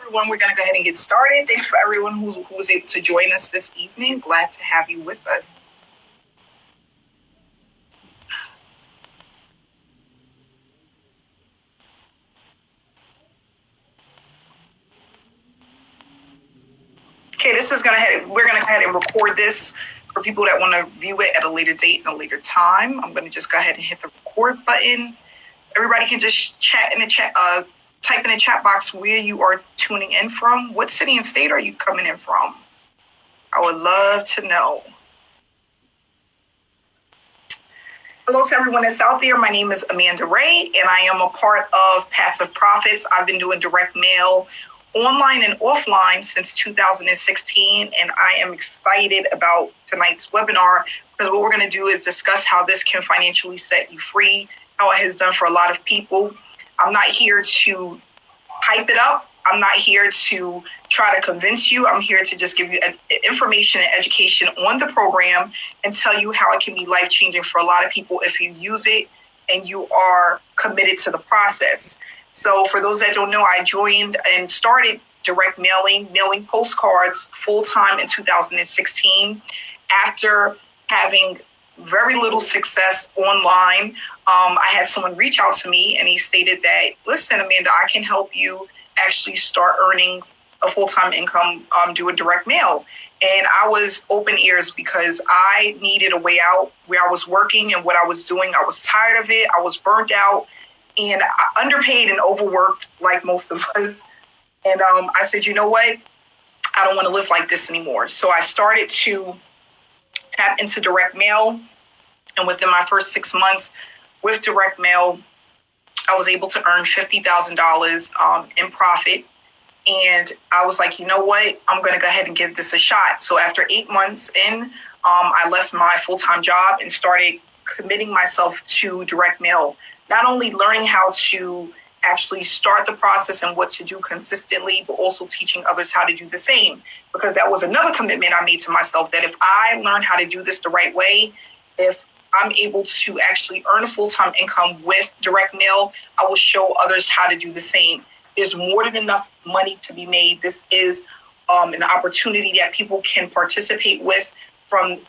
everyone. We're going to go ahead and get started. Thanks for everyone who was able to join us this evening. Glad to have you with us. Okay, we're going to go ahead and record this for people that want to view it at a later date and a later time. I'm going to just go ahead and hit the record button. Everybody can just type in the chat box where you are tuning in from. What city and state are you coming in from? I would love to know. Hello to everyone that's out there. My name is Amanda Ray, and I am a part of Passive Profits. I've been doing direct mail online and offline since 2016, and I am excited about tonight's webinar because what we're going to do is discuss how this can financially set you free, how it has done for a lot of people. I'm not here to hype it up. I'm not here to try to convince you. I'm here to just give you information and education on the program and tell you how it can be life-changing for a lot of people if you use it and you are committed to the process. So for those that don't know, I joined and started direct mailing postcards full-time in 2016 after having very little success online. I had someone reach out to me and he stated that, listen, Amanda, I can help you actually start earning a full-time income doing direct mail. And I was open ears because I needed a way out where I was working and what I was doing. I was tired of it. I was burnt out and underpaid and overworked like most of us. And I said, you know what? I don't want to live like this anymore. So I started to tap into direct mail. And within my first 6 months with direct mail, I was able to earn $50,000 in profit. And I was like, you know what? I'm going to go ahead and give this a shot. So after 8 months in, I left my full-time job and started committing myself to direct mail, not only learning how to actually start the process and what to do consistently, but also teaching others how to do the same. Because that was another commitment I made to myself, that if I learn how to do this the right way, if I'm able to actually earn a full-time income with direct mail, I will show others how to do the same. There's more than enough money to be made. This is an opportunity that people can participate with from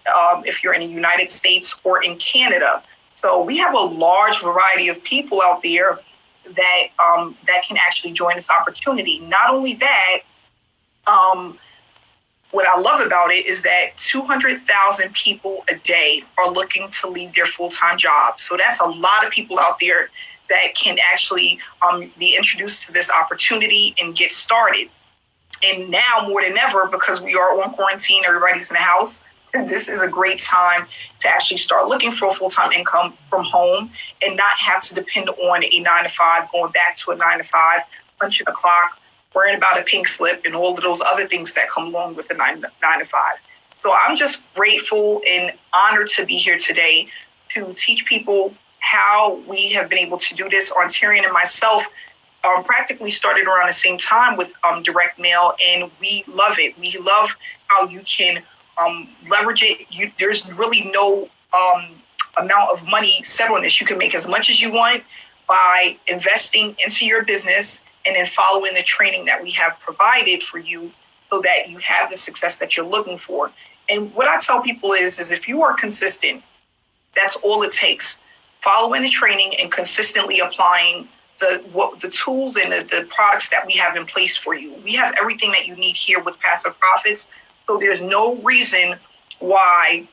if you're in the United States or in Canada. So we have a large variety of people out there that that can actually join this opportunity. Not only that, what I love about it is that 200,000 people a day are looking to leave their full-time job. So that's a lot of people out there that can actually be introduced to this opportunity and get started. And now more than ever, because we are on quarantine, everybody's in the house, this is a great time to actually start looking for a full-time income from home and not have to depend on a 9-to-5, going back to a 9-to-5, punching the clock, worrying about a pink slip and all of those other things that come along with the 9-to-5. So I'm just grateful and honored to be here today to teach people how we have been able to do this. Ontarian and myself practically started around the same time with direct mail, and we love it. We love how you can leverage it. There's really no amount of money set on this. You can make as much as you want by investing into your business and then following the training that we have provided for you so that you have the success that you're looking for. And what I tell people is if you are consistent, that's all it takes. Following the training and consistently applying the tools and the products that we have in place for you. We have everything that you need here with Passive Profits. So there's no reason why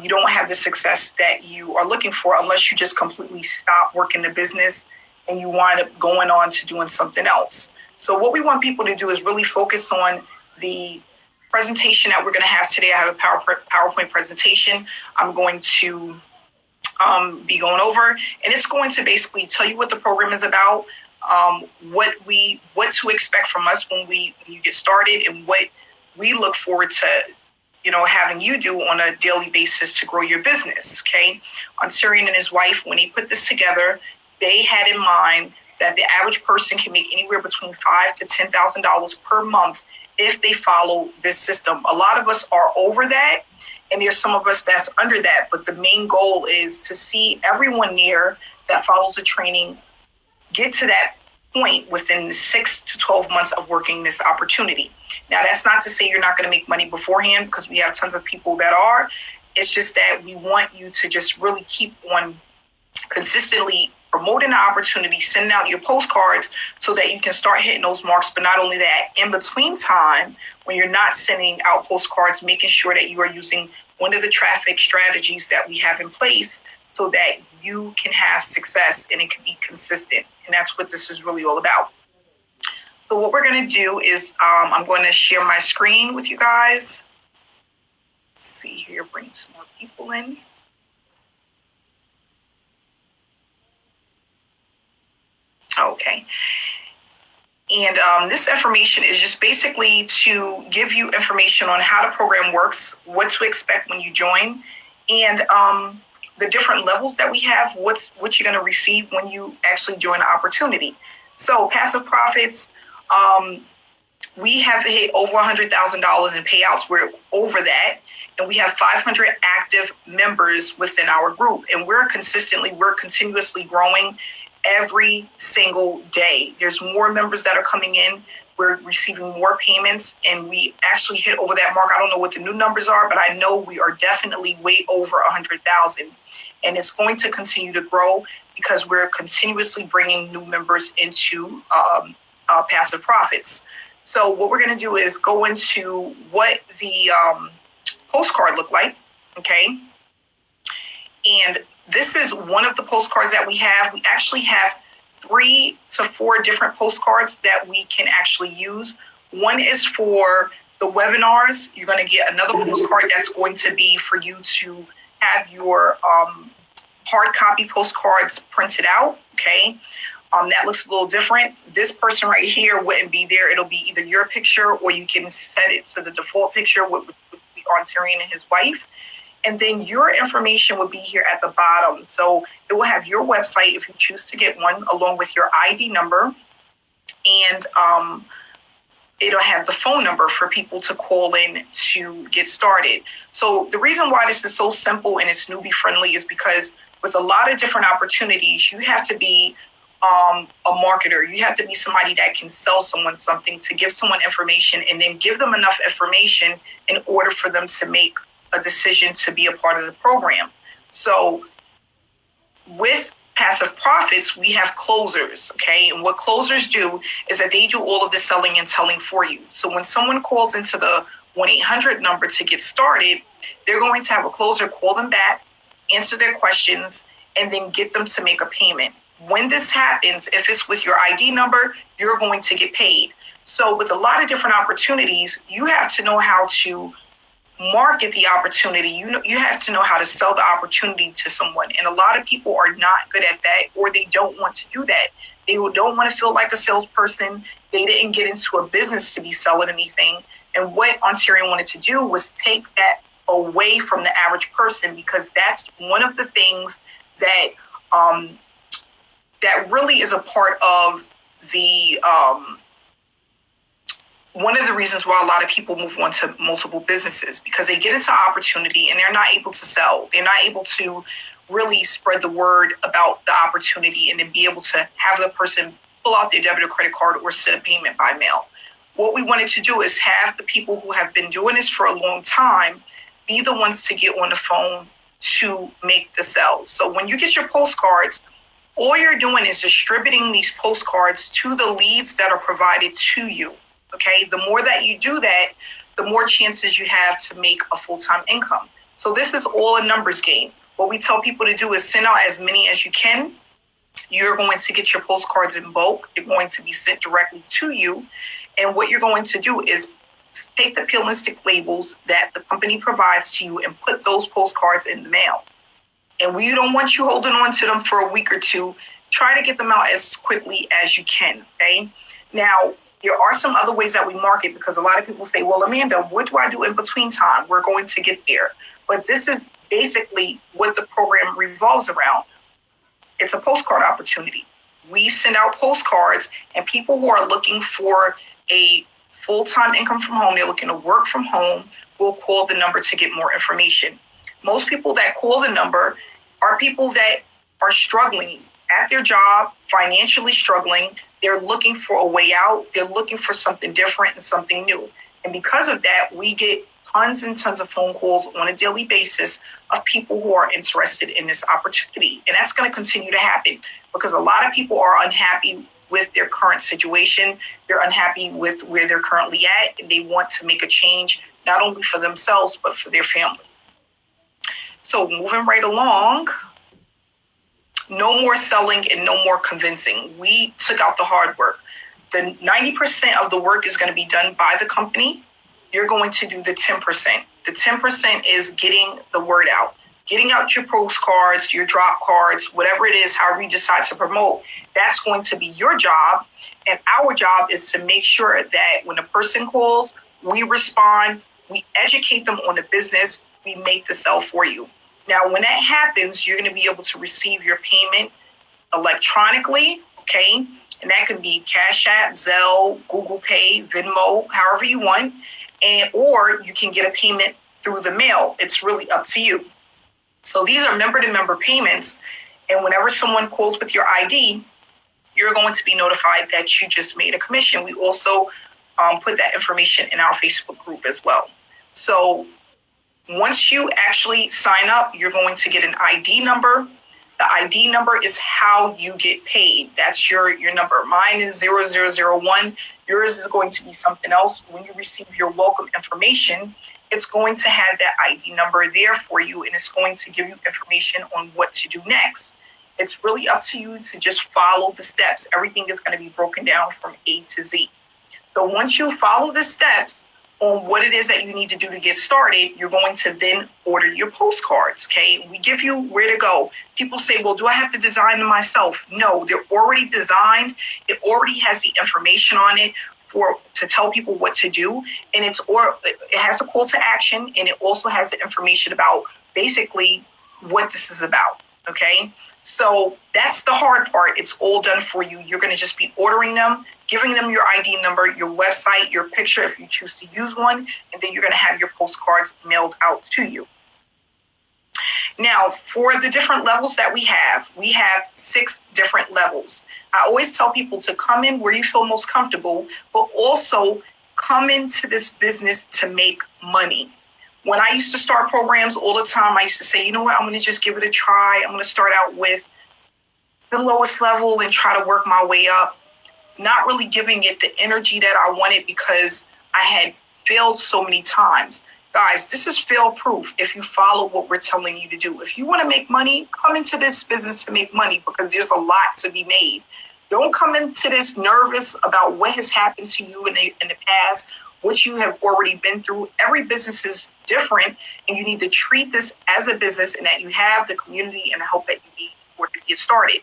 you don't have the success that you are looking for unless you just completely stop working the business and you wind up going on to doing something else. So what we want people to do is really focus on the presentation that we're going to have today. I have a PowerPoint presentation I'm going to be going over, and it's going to basically tell you what the program is about, what to expect from us when you get started, and what we look forward to, having you do on a daily basis to grow your business. Okay, Ontarian and his wife, when he put this together, they had in mind that the average person can make anywhere between $5,000 to $10,000 per month if they follow this system. A lot of us are over that, and there's some of us that's under that. But the main goal is to see everyone there that follows the training get to that point within 6 to 12 months of working this opportunity. Now, that's not to say you're not going to make money beforehand, because we have tons of people that are. It's just that we want you to just really keep on consistently promoting the opportunity, sending out your postcards so that you can start hitting those marks. But not only that, in between time, when you're not sending out postcards, making sure that you are using one of the traffic strategies that we have in place so that you can have success and it can be consistent. And that's what this is really all about. So what we're going to do is I'm going to share my screen with you guys. Let's see here, bring some more people in. Okay. And this information is just basically to give you information on how the program works, what to expect when you join, and the different levels that we have, what you're going to receive when you actually join the opportunity. So Passive Profits, we have hit over $100,000 in payouts. We're over that. And we have 500 active members within our group. And we're continuously growing every single day. There's more members that are coming in. We're receiving more payments, and we actually hit over that mark. I don't know what the new numbers are, but I know we are definitely way over 100,000. And it's going to continue to grow because we're continuously bringing new members into Passive Profits. So what we're going to do is go into what the postcard look like, okay? And this is one of the postcards that we have. We actually have 3 to 4 different postcards that we can actually use. One is for the webinars. You're going to get another postcard that's going to be for you to have your hard copy postcards printed out, okay? That looks a little different. This person right here wouldn't be there. It'll be either your picture, or you can set it to the default picture with Tyrion and his wife. And then your information will be here at the bottom. So it will have your website if you choose to get one, along with your ID number. And it'll have the phone number for people to call in to get started. So the reason why this is so simple and it's newbie friendly is because with a lot of different opportunities, you have to be a marketer. You have to be somebody that can sell someone something, to give someone information, and then give them enough information in order for them to make a decision to be a part of the program. So with Passive Profits, we have closers, okay? And what closers do is that they do all of the selling and telling for you. So when someone calls into the 1-800 number to get started, they're going to have a closer call them back, answer their questions, and then get them to make a payment. When this happens, if it's with your ID number, you're going to get paid. So with a lot of different opportunities, you have to know how to market the opportunity. You have to know how to sell the opportunity to someone. And a lot of people are not good at that, or they don't want to do that. They don't want to feel like a salesperson. They didn't get into a business to be selling anything. And what Ontario wanted to do was take that away from the average person, because that's one of the things that that really is a part of the one of the reasons why a lot of people move on to multiple businesses, because they get into opportunity and they're not able to sell. They're not able to really spread the word about the opportunity and then be able to have the person pull out their debit or credit card or send a payment by mail. What we wanted to do is have the people who have been doing this for a long time be the ones to get on the phone to make the sales. So when you get your postcards, all you're doing is distributing these postcards to the leads that are provided to you. Okay, the more that you do that, the more chances you have to make a full-time income. So this is all a numbers game. What we tell people to do is send out as many as you can. You're going to get your postcards in bulk. They're going to be sent directly to you. And what you're going to do is take the peel and stick labels that the company provides to you and put those postcards in the mail. And we don't want you holding on to them for a week or two. Try to get them out as quickly as you can, okay? Now, there are some other ways that we market, because a lot of people say, well, Amanda, what do I do in between time? We're going to get there. But this is basically what the program revolves around. It's a postcard opportunity. We send out postcards, and people who are looking for a full-time income from home, they're looking to work from home, will call the number to get more information. Most people that call the number are people that are struggling at their job, financially struggling. They're looking for a way out. They're looking for something different and something new. And because of that, we get tons and tons of phone calls on a daily basis of people who are interested in this opportunity. And that's going to continue to happen because a lot of people are unhappy with their current situation. They're unhappy with where they're currently at, and they want to make a change, not only for themselves, but for their family. So moving right along, no more selling and no more convincing. We took out the hard work. The 90% of the work is going to be done by the company. You're going to do the 10%. The 10% is getting the word out, getting out your postcards, your drop cards, whatever it is, however you decide to promote. That's going to be your job. And our job is to make sure that when a person calls, we respond, we educate them on the business, we make the sell for you. Now, when that happens, you're going to be able to receive your payment electronically, okay? And that can be Cash App, Zelle, Google Pay, Venmo, however you want. Or you can get a payment through the mail. It's really up to you. So these are member-to-member payments. And whenever someone calls with your ID, you're going to be notified that you just made a commission. We also put that information in our Facebook group as well. So once you actually sign up, you're going to get an ID number. The ID number is how you get paid. That's your number. Mine is 0001. Yours is going to be something else. When you receive your welcome information, it's going to have that ID number there for you, and it's going to give you information on what to do next. It's really up to you to just follow the steps. Everything is going to be broken down from A to Z. So once you follow the steps on what it is that you need to do to get started, you're going to then order your postcards, okay? We give you where to go. People say, well, do I have to design them myself? No, they're already designed. It already has the information on it to tell people what to do. And it has a call to action, and it also has the information about basically what this is about, okay? So that's the hard part. It's all done for you. You're going to just be ordering them, giving them your ID number, your website, your picture if you choose to use one, and then you're going to have your postcards mailed out to you. Now, for the different levels that we have 6 different levels. I always tell people to come in where you feel most comfortable, but also come into this business to make money. When I used to start programs all the time, I used to say, you know what, I'm going to just give it a try. I'm going to start out with the lowest level and try to work my way up, not really giving it the energy that I wanted because I had failed so many times. Guys, this is fail proof if you follow what we're telling you to do. If you want to make money, come into this business to make money because there's a lot to be made. Don't come into this nervous about what has happened to you in the past, what you have already been through. Every business is different, and you need to treat this as a business and that you have the community and the help that you need in order to get started.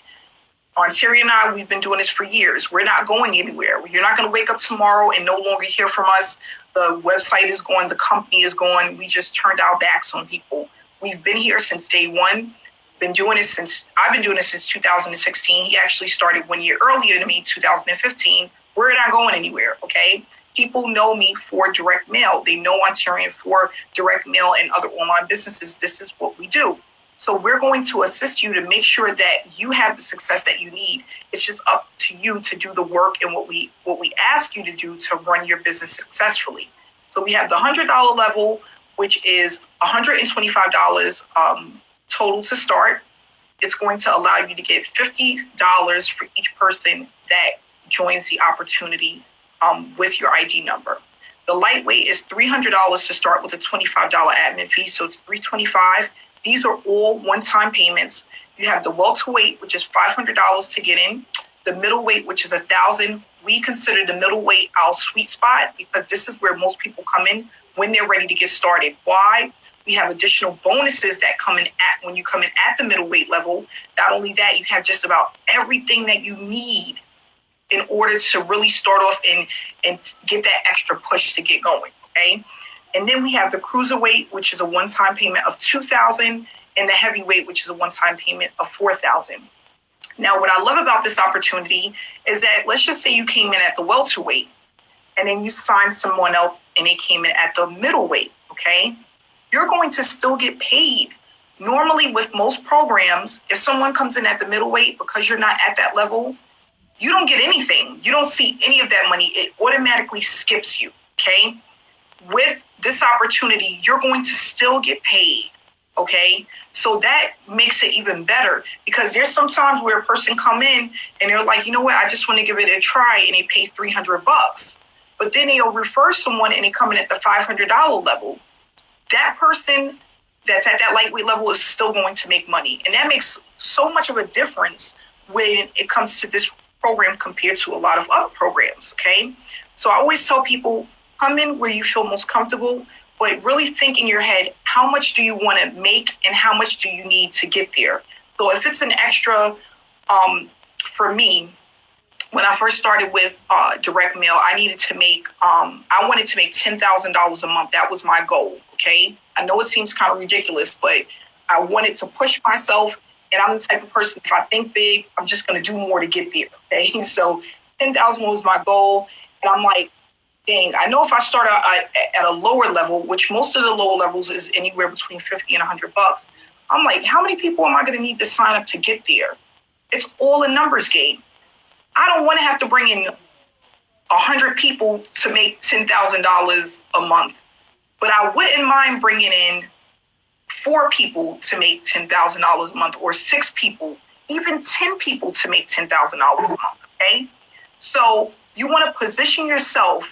Terry and I, we've been doing this for years. We're not going anywhere. You're not going to wake up tomorrow and no longer hear from us. The website is going, the company is going. We just turned our backs on people. We've been here since day one. I've been doing this since 2016. He actually started 1 year earlier than me, 2015. We're not going anywhere, okay? People know me for direct mail. They know Ontarian for direct mail and other online businesses. This is what we do. So we're going to assist you to make sure that you have the success that you need. It's just up to you to do the work and what we ask you to do to run your business successfully. So we have the $100 level, which is $125 total to start. It's going to allow you to get $50 for each person that joins the opportunity with your ID number. The lightweight is $300 to start with a $25 admin fee, so it's $325. These are all one-time payments. You have the welterweight, which is $500 to get in. The middleweight, which is $1,000. We consider the middleweight our sweet spot because this is where most people come in when they're ready to get started. Why? We have additional bonuses that come in when you come in at the middleweight level. Not only that, you have just about everything that you need in order to really start off and get that extra push to get going, okay? And then we have the Cruiserweight, which is a one-time payment of $2,000, and the heavyweight, which is a one-time payment of $4,000. Now, what I love about this opportunity is that let's just say you came in at the welterweight, and then you signed someone else, and they came in at the middleweight, okay? You're going to still get paid. Normally, with most programs, if someone comes in at the middleweight, because you're not at that level, you don't get anything. You don't see any of that money. It automatically skips you, okay? With this opportunity, you're going to still get paid, okay? So that makes it even better, because there's some times where a person come in and they're like, you know what, I just want to give it a try, and they pay $300. But then they'll refer someone and they come in at the $500 level. That person that's at that lightweight level is still going to make money. And that makes so much of a difference when it comes to this program compared to a lot of other programs, okay? So I always tell people, come in where you feel most comfortable, but really think in your head, how much do you want to make and how much do you need to get there? So if it's an extra, for me, when I first started with direct mail, I needed to make, I wanted to make $10,000 a month. That was my goal, okay? I know it seems kind of ridiculous, but I wanted to push myself. And I'm the type of person, if I think big, I'm just going to do more to get there, okay? So 10,000 was my goal. And I'm like, dang, I know if I start out at a lower level, which most of the lower levels is anywhere between 50 and $100, I'm like, how many people am I going to need to sign up to get there? It's all a numbers game. I don't want to have to bring in 100 people to make $10,000 a month, but I wouldn't mind bringing in 4 people to make $10,000 a month, or 6 people, even 10 people to make $10,000 a month, okay? So you want to position yourself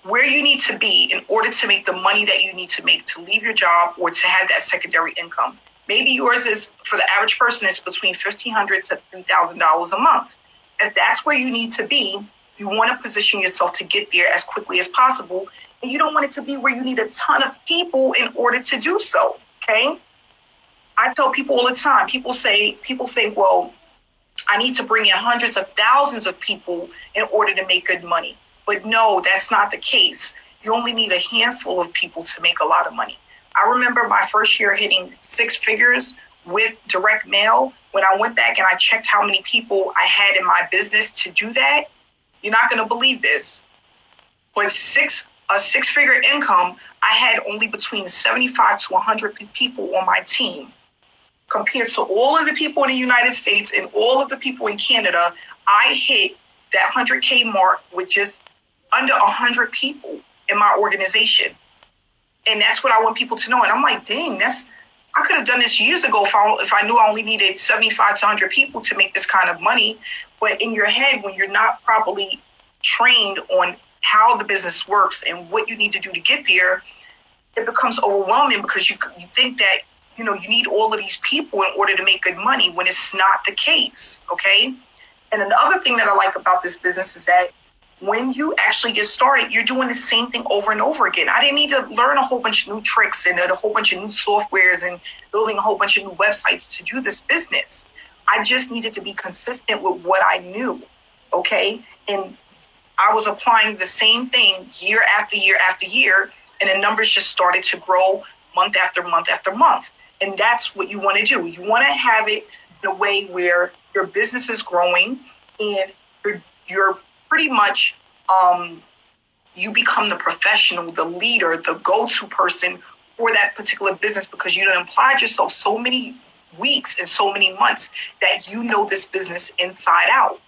where you need to be in order to make the money that you need to make to leave your job or to have that secondary income. Maybe yours is, for the average person, is between $1,500 to $3,000 a month. If that's where you need to be, you want to position yourself to get there as quickly as possible. And you don't want it to be where you need a ton of people in order to do so. Okay. I tell people all the time, people think, well, I need to bring in hundreds of thousands of people in order to make good money. But no, that's not the case. You only need a handful of people to make a lot of money. I remember my first year hitting 6 figures with direct mail. When I went back and I checked how many people I had in my business to do that, you're not going to believe this. But a 6-figure income, I had only between 75 to 100 people on my team. Compared to all of the people in the United States and all of the people in Canada, I hit that 100K mark with just under 100 people in my organization. And that's what I want people to know. And I'm like, dang, I could have done this years ago if I knew I only needed 75 to 100 people to make this kind of money. But in your head, when you're not properly trained on how the business works and what you need to do to get there, it becomes overwhelming, because you think that, you need all of these people in order to make good money, when it's not the case, okay? And another thing that I like about this business is that when you actually get started, you're doing the same thing over and over again. I didn't need to learn a whole bunch of new tricks and a whole bunch of new softwares and building a whole bunch of new websites to do this business. I just needed to be consistent with what I knew, okay? And I was applying the same thing year after year after year, and the numbers just started to grow month after month after month. And that's what you want to do. You want to have it in a way where your business is growing and you're pretty much, you become the professional, the leader, the go-to person for that particular business, because you done applied yourself so many weeks and so many months that you know this business inside out.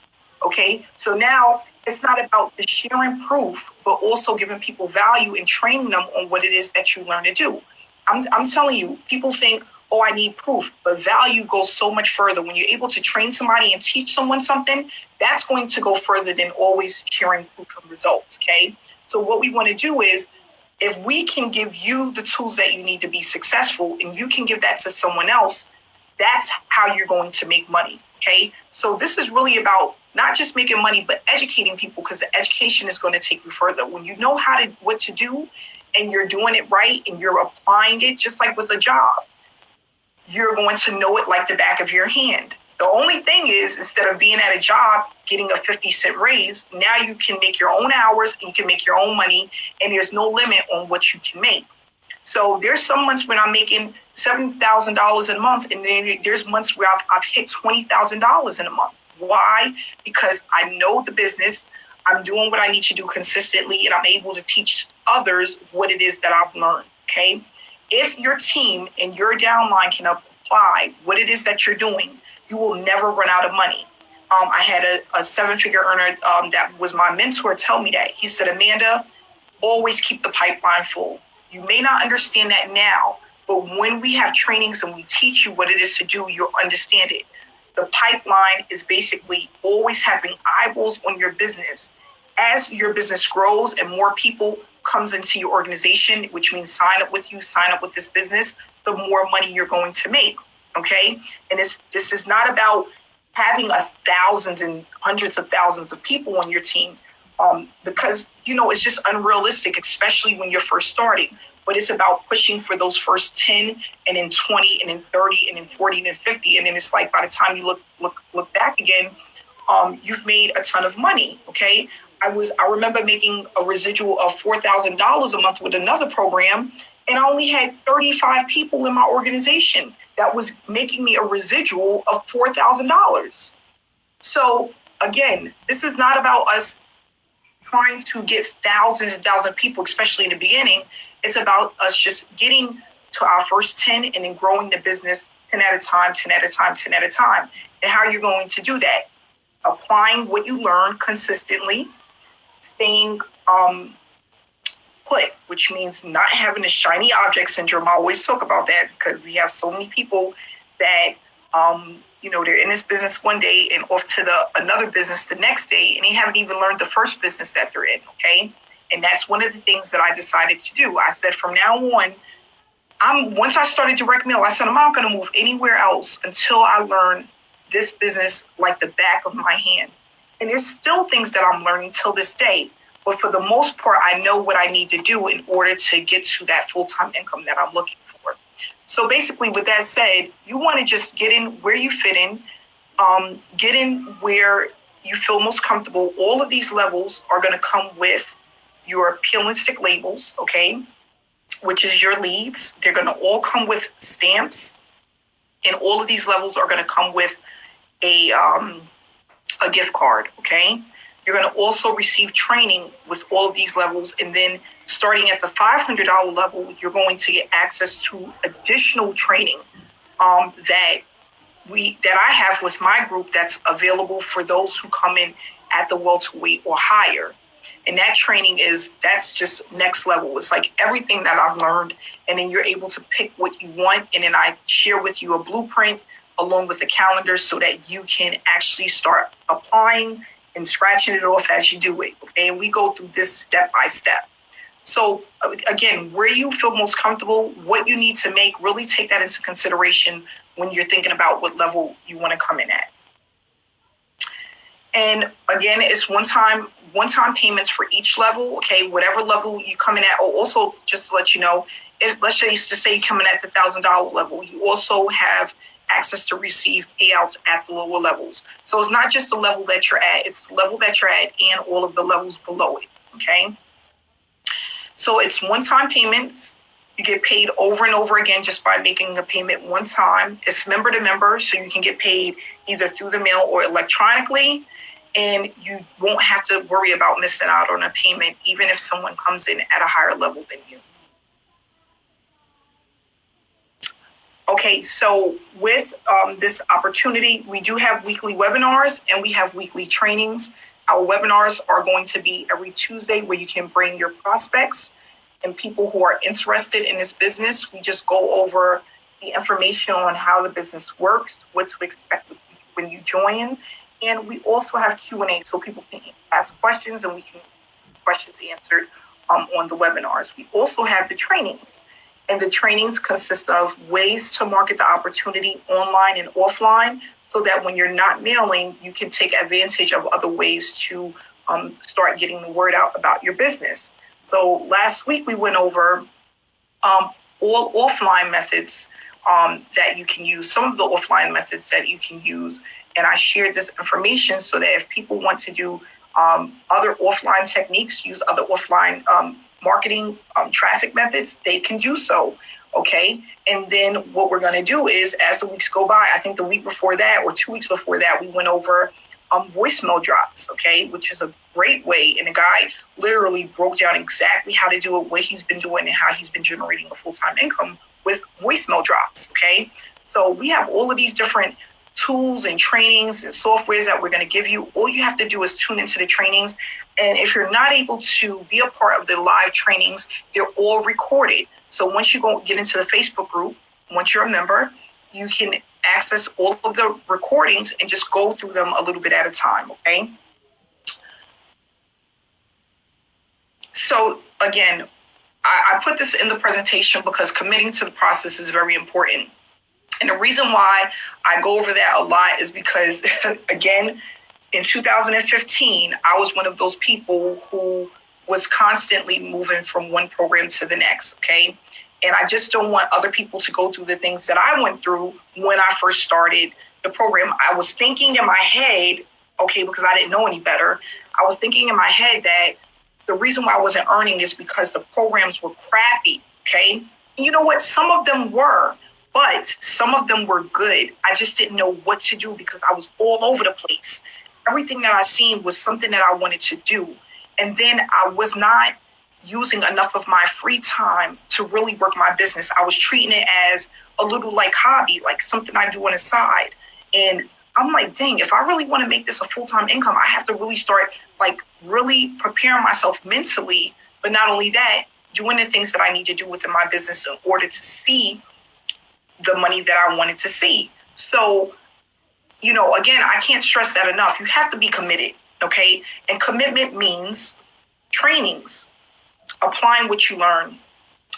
Okay, so now it's not about the sharing proof, but also giving people value and training them on what it is that you learn to do. I'm telling you, people think, oh, I need proof, but value goes so much further. When you're able to train somebody and teach someone something, that's going to go further than always sharing proof of results, okay? So what we want to do is, if we can give you the tools that you need to be successful and you can give that to someone else, that's how you're going to make money, okay? So this is really about not just making money, but educating people, because the education is going to take you further. When you know what to do and you're doing it right and you're applying it, just like with a job, you're going to know it like the back of your hand. The only thing is, instead of being at a job, getting a 50-cent raise, now you can make your own hours and you can make your own money, and there's no limit on what you can make. So there's some months when I'm making $7,000 a month, and then there's months where I've hit $20,000 in a month. Why? Because I know the business, I'm doing what I need to do consistently, and I'm able to teach others what it is that I've learned, okay? If your team and your downline can apply what it is that you're doing, you will never run out of money. I had a seven-figure earner that was my mentor tell me that. He said, Amanda, always keep the pipeline full. You may not understand that now, but when we have trainings and we teach you what it is to do, you'll understand it. The pipeline is basically always having eyeballs on your business. As your business grows and more people comes into your organization, which means sign up with you, sign up with this business, the more money you're going to make, okay? And this is not about having thousands and hundreds of thousands of people on your team, because, it's just unrealistic, especially when you're first starting. But it's about pushing for those first 10 and then 20 and then 30 and then 40 and then 50. And then it's like by the time you look back again, you've made a ton of money, okay? I remember making a residual of $4,000 a month with another program, and I only had 35 people in my organization that was making me a residual of $4,000. So again, this is not about us trying to get thousands and thousands of people, especially in the beginning. It's about us just getting to our first 10 and then growing the business 10 at a time, 10 at a time, 10 at a time. And how you're going to do that? Applying what you learn consistently, staying put, which means not having a shiny object syndrome. I always talk about that because we have so many people that, they're in this business one day and off to another business the next day, and they haven't even learned the first business that they're in, okay? And that's one of the things that I decided to do. I said from now on, once I started direct mail, I said I'm not going to move anywhere else until I learn this business like the back of my hand. And there's still things that I'm learning till this day. But for the most part, I know what I need to do in order to get to that full-time income that I'm looking for. So basically, with that said, you want to just get in where you fit in, get in where you feel most comfortable. All of these levels are going to come with your peel and stick labels, okay, which is your leads. They're going to all come with stamps, and all of these levels are going to come with a gift card, okay? You're going to also receive training with all of these levels, and then starting at the $500 level, you're going to get access to additional training that I have with my group that's available for those who come in at the welterweight or higher. And that training that's just next level. It's like everything that I've learned, and then you're able to pick what you want, and then I share with you a blueprint along with a calendar so that you can actually start applying and scratching it off as you do it. Okay, and we go through this step by step. So again, where you feel most comfortable, what you need to make, really take that into consideration when you're thinking about what level you want to come in at. And again, it's one-time payments for each level. Okay, whatever level you come in at. Oh, also, just to let you know, if let's say you come in at the $1,000 level, you also have access to receive payouts at the lower levels. So it's not just the level that you're at, it's the level that you're at and all of the levels below it, okay? So it's one-time payments. You get paid over and over again just by making a payment one time. It's member to member, so you can get paid either through the mail or electronically, and you won't have to worry about missing out on a payment, even if someone comes in at a higher level than you. Okay, so with this opportunity, we do have weekly webinars and we have weekly trainings. Our webinars are going to be every Tuesday, where you can bring your prospects and people who are interested in this business. We just go over the information on how the business works, what to expect when you join. And we also have Q&A, so people can ask questions and we can get questions answered on the webinars. We also have the trainings. And the trainings consist of ways to market the opportunity online and offline, so that when you're not mailing, you can take advantage of other ways to start getting the word out about your business. So last week we went over all offline methods that you can use, some of the offline methods that you can use. And I shared this information so that if people want to do other offline techniques, use other offline marketing traffic methods, they can do so, okay? And then what we're going to do is, as the weeks go by, I think the week before that or 2 weeks before that, we went over voicemail drops, okay, which is a great way. And the guy literally broke down exactly how to do it, what he's been doing, and how he's been generating a full-time income with voicemail drops, okay? So we have all of these different tools and trainings and softwares that we're going to give you. All you have to do is tune into the trainings. And if you're not able to be a part of the live trainings, they're all recorded. So once you get into the Facebook group, once you're a member, you can access all of the recordings and just go through them a little bit at a time, okay? So again, I put this in the presentation because committing to the process is very important. And the reason why I go over that a lot is because, again, in 2015, I was one of those people who was constantly moving from one program to the next, okay? And I just don't want other people to go through the things that I went through when I first started the program. I was thinking in my head, okay, because I didn't know any better, I was thinking in my head that the reason why I wasn't earning is because the programs were crappy, okay? And you know what? Some of them were, but some of them were good. I just didn't know what to do because I was all over the place. Everything that I seen was something that I wanted to do. And then I was not using enough of my free time to really work my business. I was treating it as a little like hobby, like something I do on the side. And I'm like, dang, if I really want to make this a full-time income, I have to really start like really preparing myself mentally. But not only that, doing the things that I need to do within my business in order to see the money that I wanted to see. So, you know, again, I can't stress that enough. You have to be committed, okay? And commitment means trainings, applying what you learn,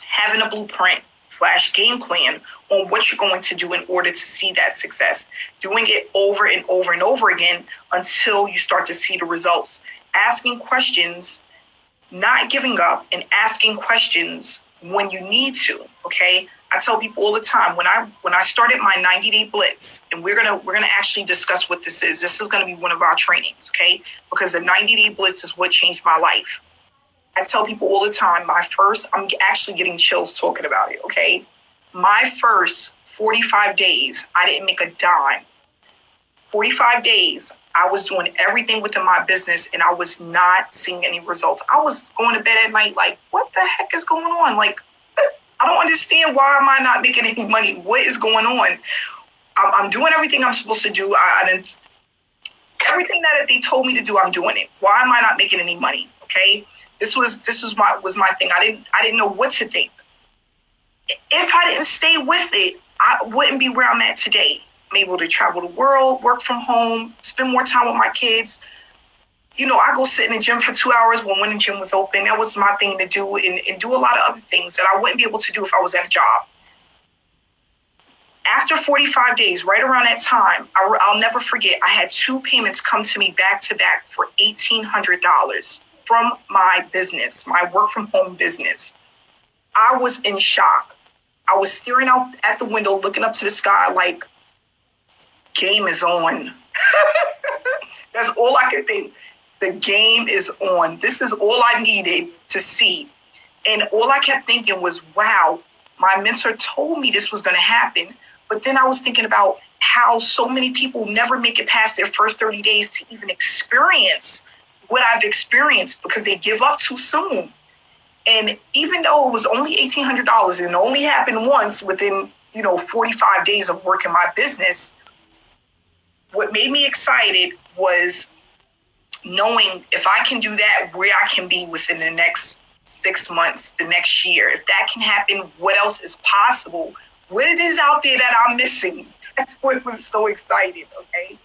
having a blueprint/game plan on what you're going to do in order to see that success, doing it over and over and over again until you start to see the results, asking questions, not giving up, and asking questions when you need to, okay? I tell people all the time, when I started my 90-day blitz, and we're gonna actually discuss what this is. This is gonna be one of our trainings, okay? Because the 90-day blitz is what changed my life. I tell people all the time, I'm actually getting chills talking about it, okay? My first 45 days, I didn't make a dime. 45 days, I was doing everything within my business and I was not seeing any results. I was going to bed at night like, what the heck is going on? Like, I don't understand, why am I not making any money? What is going on? I'm doing everything I'm supposed to do. Everything that they told me to do, I'm doing it. Why am I not making any money? Okay, this was my thing. I didn't know what to think. If I didn't stay with it, I wouldn't be where I'm at today. I'm able to travel the world, work from home, spend more time with my kids. You know, I go sit in the gym for 2 hours when the gym was open. That was my thing to do, and do a lot of other things that I wouldn't be able to do if I was at a job. After 45 days, right around that time, I'll never forget, I had 2 payments come to me back to back for $1,800 from my business, my work from home business. I was in shock. I was staring out at the window, looking up to the sky like, game is on. That's all I could think. The game is on. This is all I needed to see. And all I kept thinking was, wow, my mentor told me this was going to happen. But then I was thinking about how so many people never make it past their first 30 days to even experience what I've experienced because they give up too soon. And even though it was only $1,800 and only happened once within, 45 days of working my business, what made me excited was knowing if I can do that, where I can be within the next 6 months, the next year. If that can happen, what else is possible? What it is out there that I'm missing. That's what was so exciting, okay?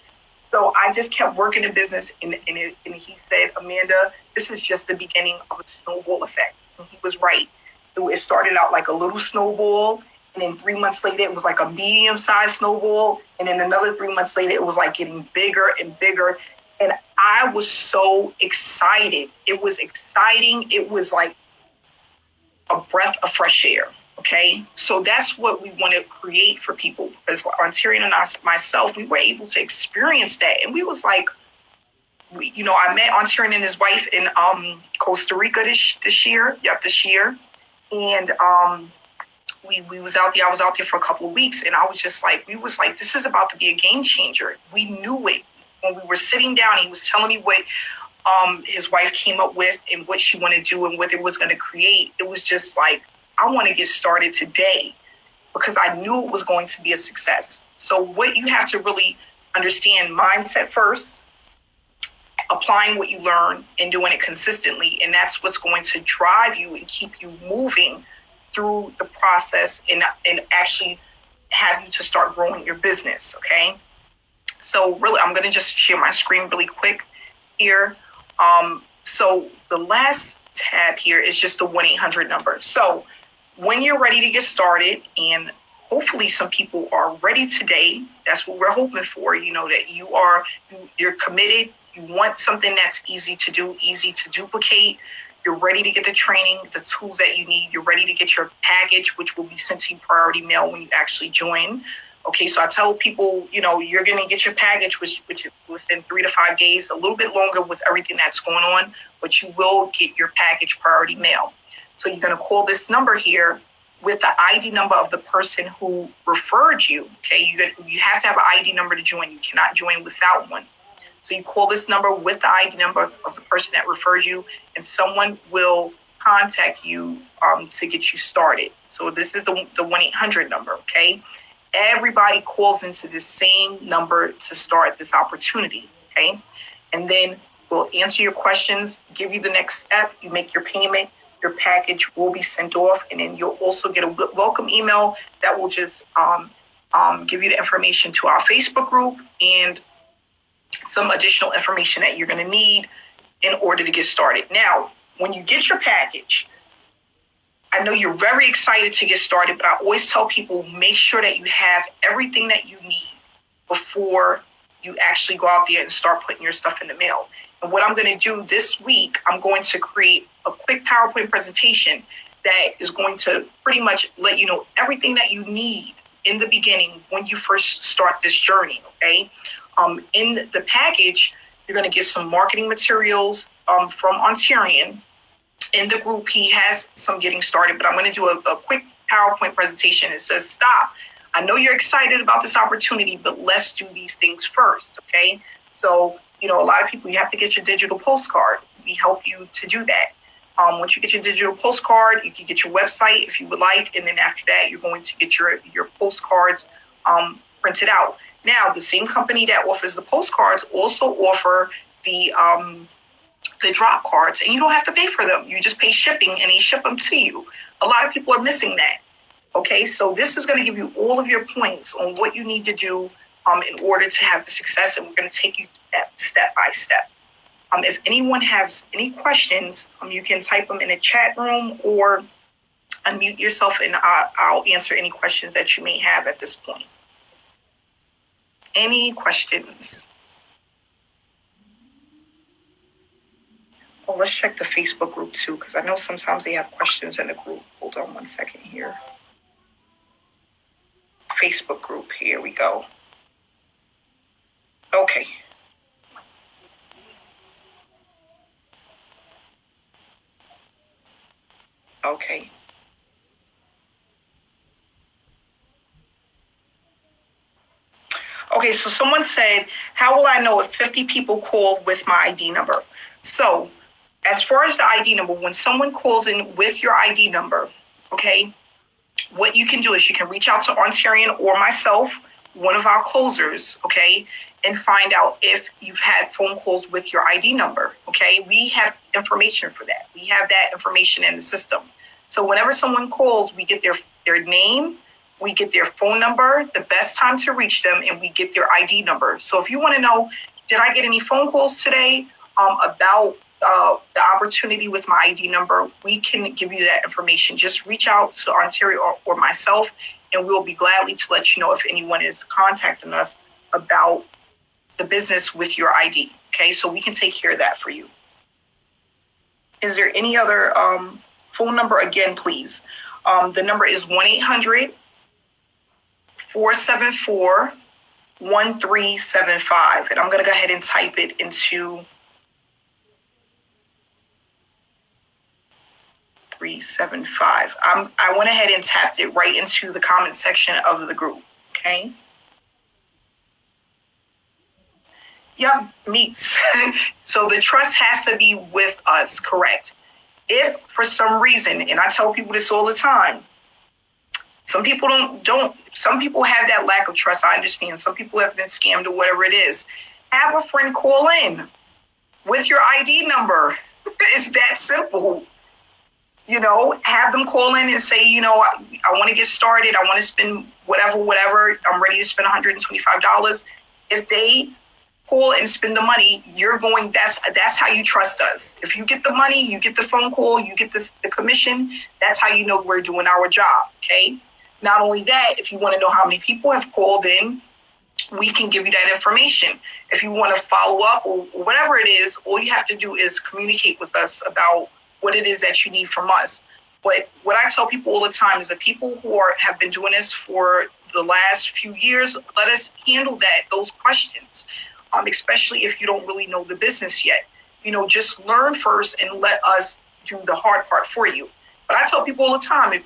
So I just kept working the business, and he said, Amanda, this is just the beginning of a snowball effect. And he was right. It started out like a little snowball, and then 3 months later, it was like a medium-sized snowball, and then another 3 months later, it was like getting bigger and bigger. And I was so excited. It was exciting. It was like a breath of fresh air. Okay, so that's what we want to create for people. Because Ontarian and myself, we were able to experience that, and we was like, I met Ontarian and his wife in Costa Rica this year, and we was out there. I was out there for a couple of weeks, and I was just like, this is about to be a game changer. We knew it when we were sitting down. He was telling me what his wife came up with and what she wanted to do and what it was going to create. It was just like, I want to get started today because I knew it was going to be a success. So what you have to really understand, mindset first, applying what you learn and doing it consistently. And that's what's going to drive you and keep you moving through the process and actually have you to start growing your business. Okay. So really, I'm going to just share my screen really quick here. So the last tab here is just the 1-800 number. So when you're ready to get started, and hopefully some people are ready today, that's what we're hoping for, that you're committed, you want something that's easy to do, easy to duplicate, you're ready to get the training, the tools that you need, you're ready to get your package, which will be sent to you priority mail when you actually join. Okay, so I tell people, you're going to get your package which within 3 to 5 days, a little bit longer with everything that's going on, but you will get your package priority mail. So you're going to call this number here with the ID number of the person who referred you. Okay, you have to have an ID number to join. You cannot join without one. So you call this number with the ID number of the person that referred you, and someone will contact you to get you started. So this is the 1-800 number, okay? Everybody calls into the same number to start this opportunity, okay? And then we'll answer your questions, give you the next step, you make your payment, your package will be sent off, and then you'll also get a welcome email that will just give you the information to our Facebook group and some additional information that you're going to need in order to get started. Now, when you get your package, I know you're very excited to get started, but I always tell people, make sure that you have everything that you need before you actually go out there and start putting your stuff in the mail. And what I'm going to do this week, I'm going to create a quick PowerPoint presentation that is going to pretty much let you know everything that you need in the beginning when you first start this journey, okay? In the package, you're going to get some marketing materials from Ontarian. In the group, he has some getting started, but I'm going to do a quick PowerPoint presentation. It says, stop. I know you're excited about this opportunity, but let's do these things first, okay? So, a lot of people, you have to get your digital postcard. We help you to do that. Once you get your digital postcard, you can get your website if you would like, and then after that, you're going to get your postcards printed out. Now, the same company that offers the postcards also offer the drop cards, and you don't have to pay for them. You just pay shipping, and they ship them to you. A lot of people are missing that. Okay, so this is going to give you all of your points on what you need to do in order to have the success, and we're going to take you step by step. If anyone has any questions, you can type them in the chat room or unmute yourself, and I'll answer any questions that you may have at this point. Any questions? Well, let's check the Facebook group too, because I know sometimes they have questions in the group. Hold on one second here. Facebook group, here we go. Okay. Okay. Okay, so someone said, how will I know if 50 people called with my ID number? So as far as the ID number, when someone calls in with your ID number, okay, what you can do is you can reach out to Ontarian or myself, one of our closers, okay, and find out if you've had phone calls with your ID number, okay? We have information for that. We have that information in the system. So whenever someone calls, we get their name, we get their phone number, the best time to reach them, and we get their ID number. So if you want to know, did I get any phone calls today about the opportunity with my ID number, we can give you that information. Just reach out to Ontario or myself, and we'll be gladly to let you know if anyone is contacting us about the business with your ID. Okay, so we can take care of that for you. Is there any other phone number? Again, please. The number is 1-800-474-1375. And I'm going to go ahead and type it into 375. I went ahead and tapped it right into the comment section of the group. Okay. Yep, meets. So the trust has to be with us, correct? If for some reason, and I tell people this all the time, Some people don't. Some people have that lack of trust. I understand. Some people have been scammed or whatever it is. Have a friend call in with your ID number. It's that simple. You know, have them call in and say, you know, I want to get started. I want to spend whatever. I'm ready to spend $125. If they call and spend the money, that's how you trust us. If you get the money, you get the phone call, you get the commission, that's how you know we're doing our job, okay? Not only that, if you want to know how many people have called in, we can give you that information. If you want to follow up or whatever it is, all you have to do is communicate with us about what it is that you need from us. But what I tell people all the time is that people who have been doing this for the last few years, let us handle those questions, especially if you don't really know the business yet. You know, just learn first and let us do the hard part for you. But I tell people all the time,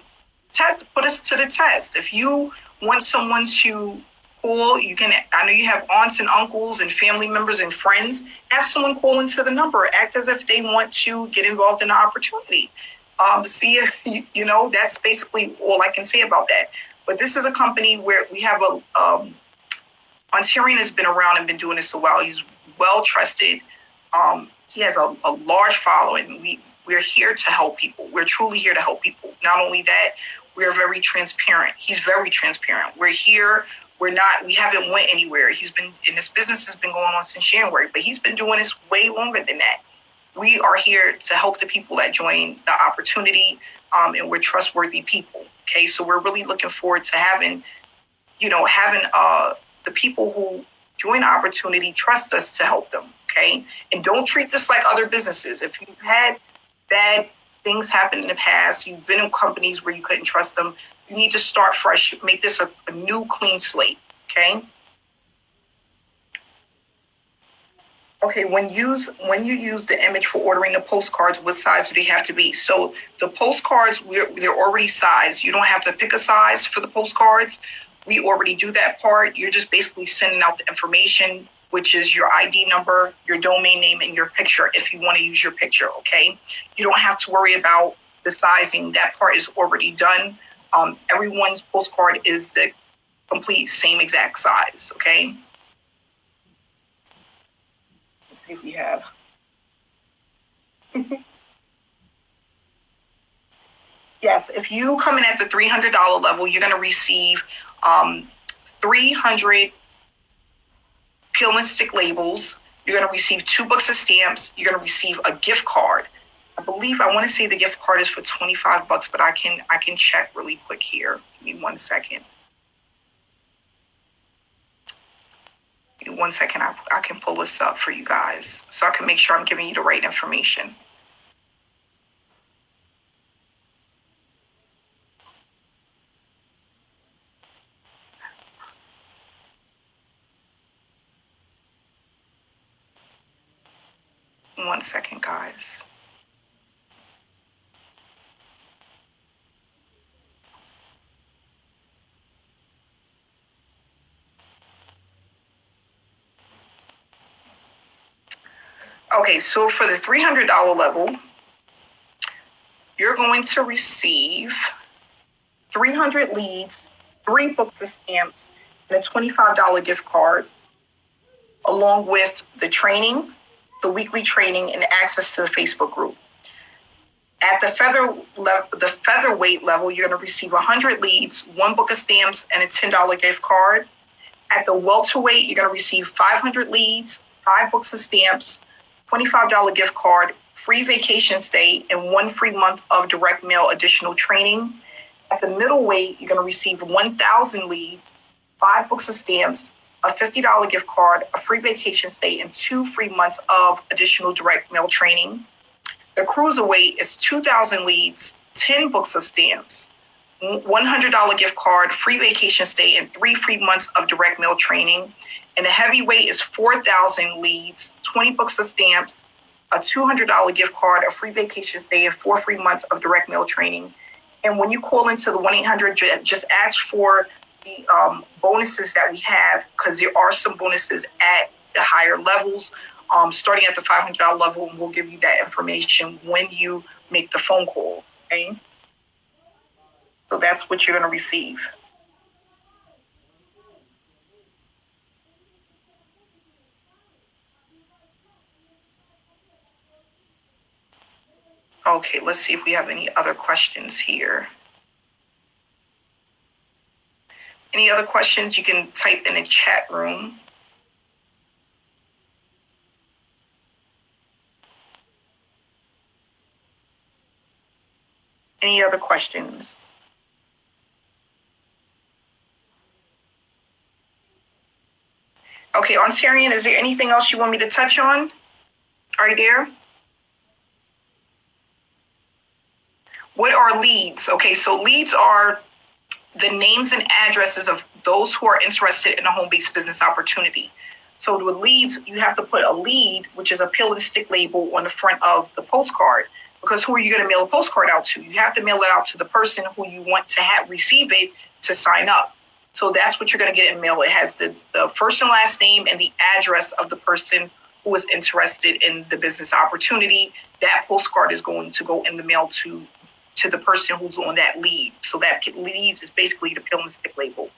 put us to the test. If you want someone to call, I know you have aunts and uncles and family members and friends, have someone call into the number, act as if they want to get involved in the opportunity. See if, you know, that's basically all I can say about that. But this is a company where we have Ontarian has been around and been doing this a while. He's well trusted. He has a large following. We're here to help people. We're truly here to help people. Not only that, we're very transparent. He's very transparent. We're here. We haven't went anywhere. He's been in this business has been going on since January, but he's been doing this way longer than that. We are here to help the people that join the opportunity, and we're trustworthy people. Okay, so we're really looking forward to having the people who join the opportunity trust us to help them. Okay, and don't treat this like other businesses. If you've had bad things happen in the past, you've been in companies where you couldn't trust them, you need to start fresh. Make this a new, clean slate. Okay. Okay, when you use the image for ordering the postcards, what size do they have to be? So the postcards, they're already sized. You don't have to pick a size for the postcards. We already do that part. You're just basically sending out the information, which is your ID number, your domain name, and your picture if you want to use your picture, okay? You don't have to worry about the sizing. That part is already done. Everyone's postcard is the complete same exact size, okay? If we have. Yes, if you come in at the $300 level, you're going to receive 300 peel and stick labels. You're going to receive 2 books of stamps. You're going to receive a gift card. I want to say the gift card is for $25, but I can check really quick here. Give me 1 second. Give me 1 second. I can pull this up for you guys so I can make sure I'm giving you the right information. One second, guys. Okay, so for the $300 level, you're going to receive 300 leads, 3 books of stamps, and a $25 gift card, along with the training, the weekly training, and access to the Facebook group. At the featherweight level, you're going to receive 100 leads, 1 book of stamps, and a $10 gift card. At the welterweight, you're going to receive 500 leads, 5 books of stamps, $25 gift card, free vacation stay, and 1 free month of direct mail additional training. At the middleweight, you're going to receive 1,000 leads, 5 books of stamps, a $50 gift card, a free vacation stay, and 2 free months of additional direct mail training. The Cruiserweight is 2,000 leads, 10 books of stamps, $100 gift card, free vacation stay, and 3 free months of direct mail training. And the heavyweight is 4,000 leads, 20 books of stamps, a $200 gift card, a free vacation stay, and 4 free months of direct mail training. And when you call into the 1-800, just ask for the bonuses that we have, because there are some bonuses at the higher levels, starting at the $500 level, and we'll give you that information when you make the phone call, okay? So that's what you're going to receive. Okay, let's see if we have any other questions here. Any other questions, you can type in the chat room. Any other questions? Okay, Ontarian, is there anything else you want me to touch on? Are you there? What are leads? Okay, so leads are the names and addresses of those who are interested in a home-based business opportunity. So with leads, you have to put a lead, which is a pill and stick label on the front of the postcard, because who are you going to mail a postcard out to? You have to mail it out to the person who you want to receive it to sign up. So that's what you're going to get in mail. It has the first and last name and the address of the person who is interested in the business opportunity. That postcard is going to go in the mail to the person who's on that lead. So that lead is basically the pill and stick label.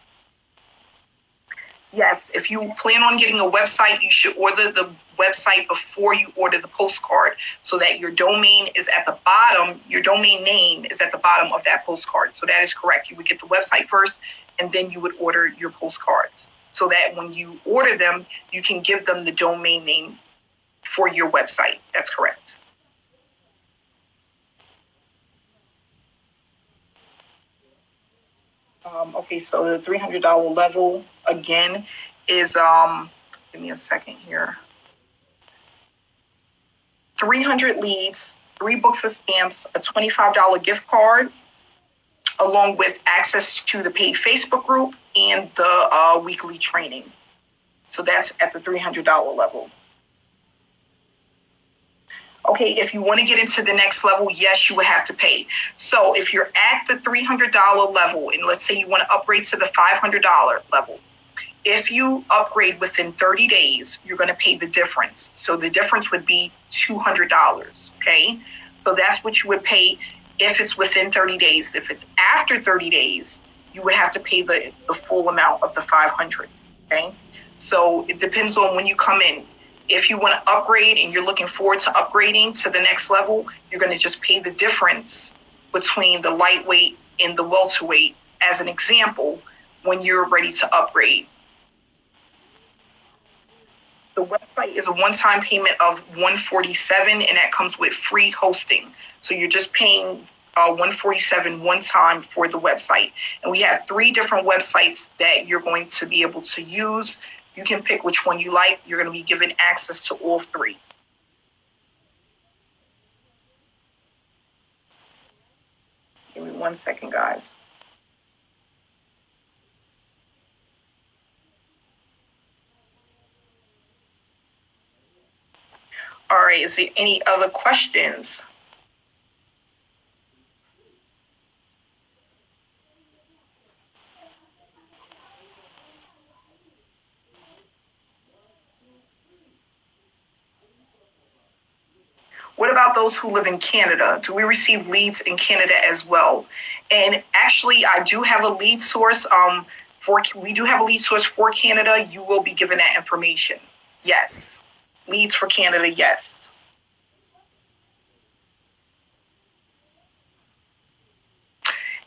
Yes, if you plan on getting a website, you should order the website before you order the postcard so that your domain is at the bottom, your domain name is at the bottom of that postcard. So that is correct. You would get the website first, and then you would order your postcards so that when you order them, you can give them the domain name for your website. That's correct. Okay, so the $300 level again is, give me a second here. 300 leads, 3 books of stamps, a $25 gift card, along with access to the paid Facebook group and the weekly training. So that's at the $300 level. Okay, if you want to get into the next level, yes, you would have to pay. So if you're at the $300 level, and let's say you want to upgrade to the $500 level, if you upgrade within 30 days, you're going to pay the difference. So the difference would be $200, okay? So that's what you would pay if it's within 30 days. If it's after 30 days, you would have to pay the full amount of the $500, okay? So it depends on when you come in. If you want to upgrade and you're looking forward to upgrading to the next level, you're going to just pay the difference between the lightweight and the welterweight, as an example, when you're ready to upgrade. The website is a one-time payment of $147, and that comes with free hosting. So you're just paying $147 one time for the website. And we have 3 different websites that you're going to be able to use. You can pick which one you like. You're going to be given access to all 3. Give me 1 second, guys. All right, is there any other questions? What about those who live in Canada? Do we receive leads in Canada as well? And actually, I do have a lead source. We do have a lead source for Canada. You will be given that information. Yes. Leads for Canada, yes.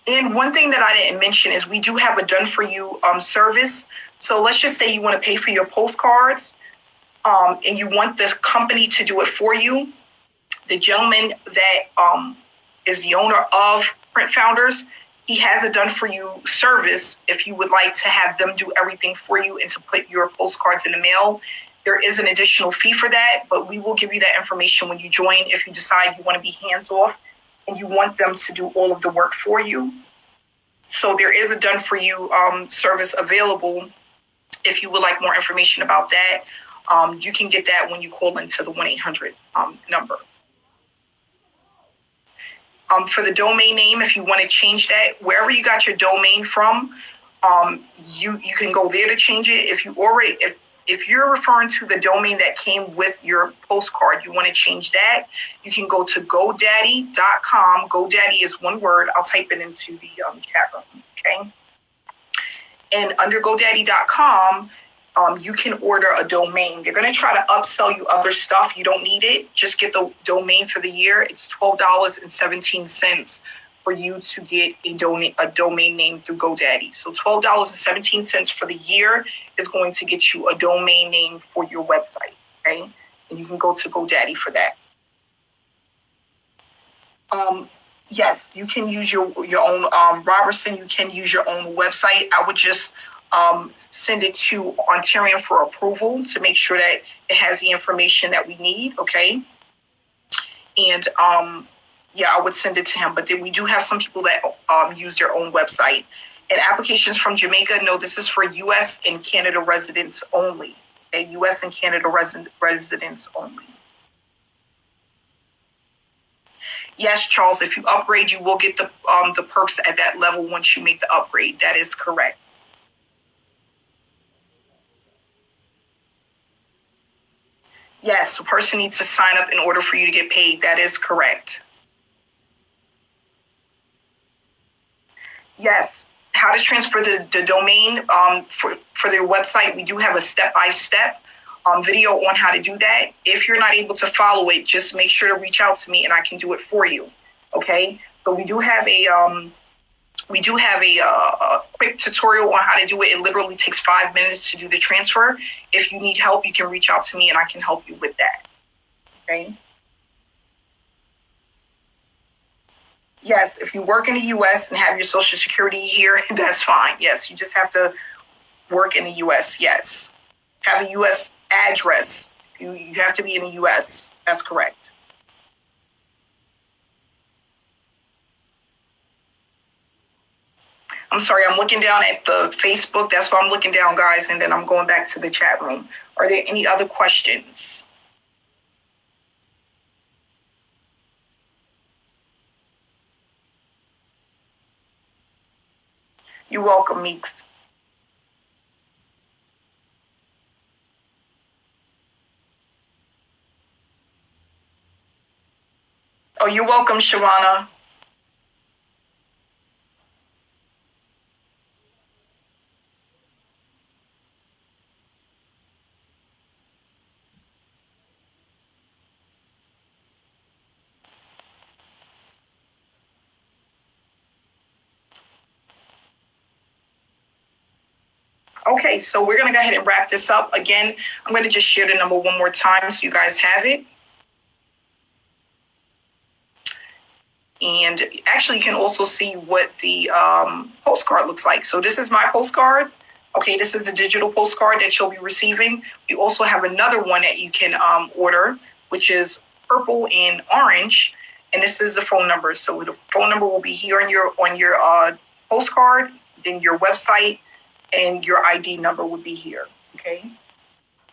And one thing that I didn't mention is we do have a done-for-you service. So let's just say you want to pay for your postcards and you want the company to do it for you. The gentleman that is the owner of Print Founders, he has a done-for-you service if you would like to have them do everything for you and to put your postcards in the mail. There is an additional fee for that, but we will give you that information when you join if you decide you want to be hands-off and you want them to do all of the work for you. So there is a done-for-you service available. If you would like more information about that, you can get that when you call into the 1-800 number. For the domain name, if you want to change that, wherever you got your domain from, you can go there to change it. If if you're referring to the domain that came with your postcard, you want to change that, you can go to GoDaddy.com. GoDaddy is one word. I'll type it into the chat room, okay? And under GoDaddy.com, you can order a domain. They're going to try to upsell you other stuff. You don't need it. Just get the domain for the year. It's $12.17 for you to get a domain name through GoDaddy. So $12.17 for the year is going to get you a domain name for your website, okay? And you can go to GoDaddy for that. Yes, you can use your own, Robertson, you can use your own website. I would just send it to Ontarian for approval to make sure that it has the information that we need, okay? And yeah, I would send it to him. But then we do have some people that use their own website. And applications from Jamaica, no, this is for U.S. and Canada residents only. Okay, U.S. and Canada residents only. Yes, Charles, if you upgrade, you will get the perks at that level once you make the upgrade. That is correct. Yes, a person needs to sign up in order for you to get paid. That is correct. Yes, how to transfer the domain for their website. We do have a step-by-step video on how to do that. If you're not able to follow it, just make sure to reach out to me and I can do it for you. Okay, but we do have a quick tutorial on how to do it. It literally takes 5 minutes to do the transfer. If you need help, you can reach out to me and I can help you with that. Okay. Yes, if you work in the U.S. and have your Social Security here, that's fine. Yes, you just have to work in the U.S. Yes. Have a U.S. address. You have to be in the U.S. That's correct. I'm sorry, I'm looking down at the Facebook. That's why I'm looking down, guys, and then I'm going back to the chat room. Are there any other questions? You're welcome, Meeks. Oh, you're welcome, Shavana. Okay, so we're going to go ahead and wrap this up. Again, I'm going to just share the number one more time so you guys have it. And actually, you can also see what the postcard looks like. So this is my postcard. Okay, this is the digital postcard that you'll be receiving. We also have another one that you can order, which is purple and orange. And this is the phone number. So the phone number will be here on your postcard, then your website, and your ID number would be here, okay?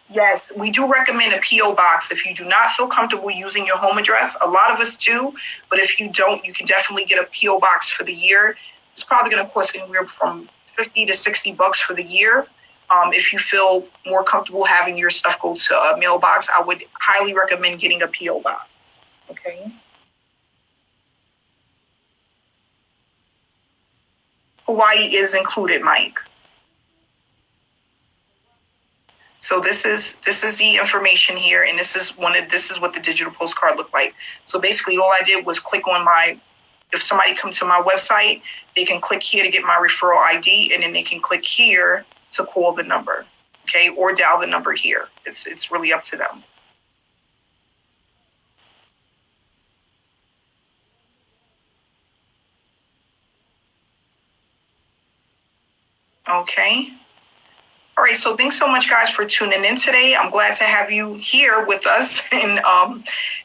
Yes, we do recommend a P.O. box if you do not feel comfortable using your home address. A lot of us do, but if you don't, you can definitely get a P.O. box for the year. It's probably going to cost anywhere from $50 to $60 for the year. If you feel more comfortable having your stuff go to a mailbox, I would highly recommend getting a P.O. box, okay? Hawaii is included, Mike. So this is the information here, and this is what the digital postcard looked like. So basically, all I did was click on if somebody comes to my website, they can click here to get my referral ID, and then they can click here to call the number, okay, or dial the number here. It's really up to them. Okay. All right, so thanks so much, guys, for tuning in today. I'm glad to have you here with us, and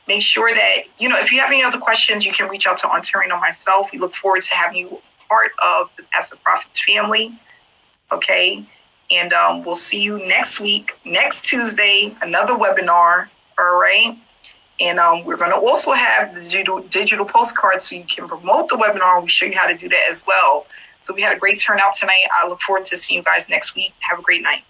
make sure that, if you have any other questions, you can reach out to Ontarian or myself. We look forward to having you part of the Passive Profits family, okay? And we'll see you next week, next Tuesday, another webinar, all right? And we're going to also have the digital postcards so you can promote the webinar, and we show you how to do that as well. So we had a great turnout tonight. I look forward to seeing you guys next week. Have a great night.